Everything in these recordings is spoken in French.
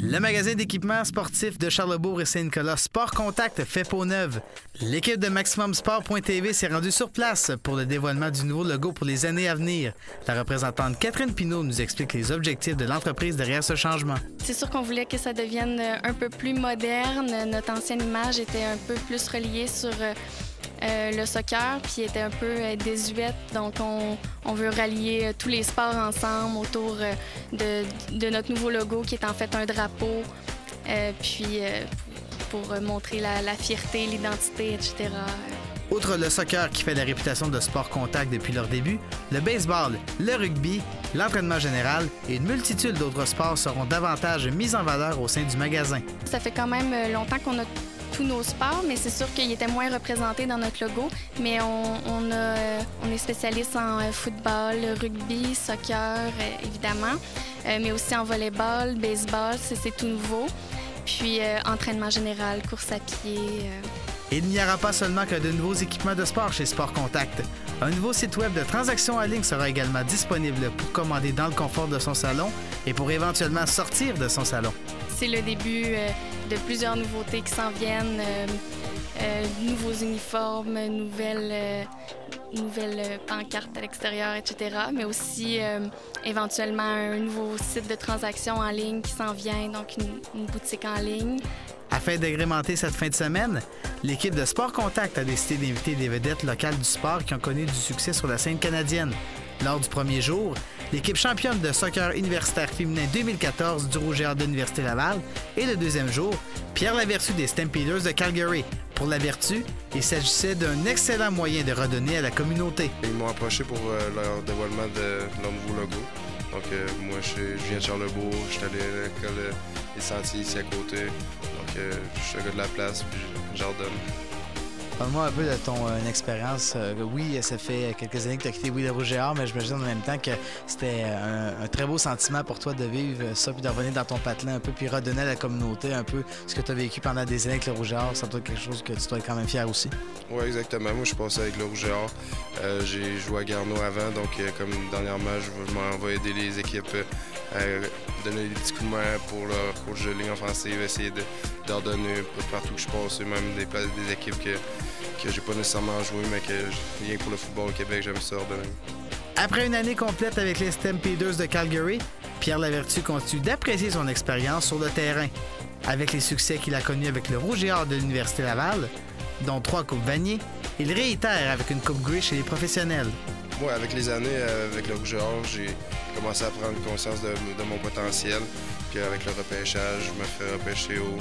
Le magasin d'équipements sportifs de Charlesbourg et Saint-Nicolas Sport Contact fait peau neuve. L'équipe de MaximumSport.tv s'est rendue sur place pour le dévoilement du nouveau logo pour les années à venir. La représentante Catherine Pinault nous explique les objectifs de l'entreprise derrière ce changement. C'est sûr qu'on voulait que ça devienne un peu plus moderne. Notre ancienne image était un peu plus reliée sur le soccer, puis était un peu désuète. Donc, on veut rallier tous les sports ensemble autour de notre nouveau logo, qui est en fait un drapeau, pour montrer la fierté, l'identité, etc. Outre le soccer qui fait la réputation de sport contact depuis leur début, le baseball, le rugby, l'entraînement général et une multitude d'autres sports seront davantage mis en valeur au sein du magasin. Ça fait quand même longtemps qu'on a tous nos sports, mais c'est sûr qu'il était moins représenté dans notre logo. Mais on est spécialiste en football, rugby, soccer, évidemment, mais aussi en volleyball, baseball, c'est tout nouveau. Puis entraînement général, course à pied. Il n'y aura pas seulement que de nouveaux équipements de sport chez Sport Contact. Un nouveau site web de transactions en ligne sera également disponible pour commander dans le confort de son salon et pour éventuellement sortir de son salon. C'est le début de plusieurs nouveautés qui s'en viennent, nouveaux uniformes, nouvelles pancartes à l'extérieur, etc. Mais aussi éventuellement un nouveau site de transactions en ligne qui s'en vient, donc une boutique en ligne. Afin d'agrémenter cette fin de semaine, l'équipe de Sport Contact a décidé d'inviter des vedettes locales du sport qui ont connu du succès sur la scène canadienne. Lors du premier jour, l'équipe championne de soccer universitaire féminin 2014 du Rouge et Or de l'Université Laval et le deuxième jour, Pierre Lavertu des Stampeders de Calgary. Pour Lavertu, il s'agissait d'un excellent moyen de redonner à la communauté. Ils m'ont approché pour leur dévoilement de leur nouveau logo. Donc moi, je viens de Charlesbourg, je suis allé à l'école des Sentiers ici à côté. Donc je suis un gars de la place, puis j'en redonne. Parle-moi un peu de ton expérience. Oui, ça fait quelques années que tu as quitté le Rouge et Or, mais j'imagine en même temps que c'était un très beau sentiment pour toi de vivre ça, puis de revenir dans ton patelin un peu, puis redonner à la communauté un peu ce que tu as vécu pendant des années avec le Rouge et Or. Ça doit être quelque chose que tu dois être quand même fier aussi. Oui, exactement. Moi, je suis passé avec le Rouge et Or. J'ai joué à Garneau avant, donc comme dernièrement, je m'en vais aider les équipes à donner des petits coups de main pour leur coach de ligne offensive, essayer de leur donner partout que je passe, même des équipes que j'ai pas nécessairement joué, mais que rien pour le football au Québec, j'aime ça redonner. Après une année complète avec les Stampeders de Calgary, Pierre Lavertu continue d'apprécier son expérience sur le terrain. Avec les succès qu'il a connus avec le Rouge et Or de l'Université Laval, dont 3 coupes Vanier, il réitère avec une coupe Grey chez les professionnels. Moi, avec les années, avec le Rouge et Or, j'ai commencé à prendre conscience de mon potentiel. Puis avec le repêchage, je me fais repêcher haut.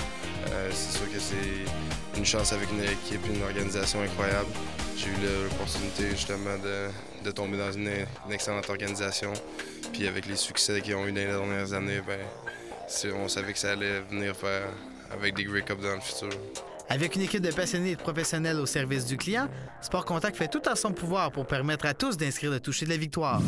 C'est sûr que c'est une chance avec une équipe, une organisation incroyable. J'ai eu l'opportunité justement de tomber dans une excellente organisation. Puis avec les succès qu'ils ont eu dans les dernières années, on savait que ça allait venir faire avec des Grey Cups dans le futur. Avec une équipe de passionnés et de professionnels au service du client, Sport Contact fait tout en son pouvoir pour permettre à tous d'inscrire le toucher de la victoire.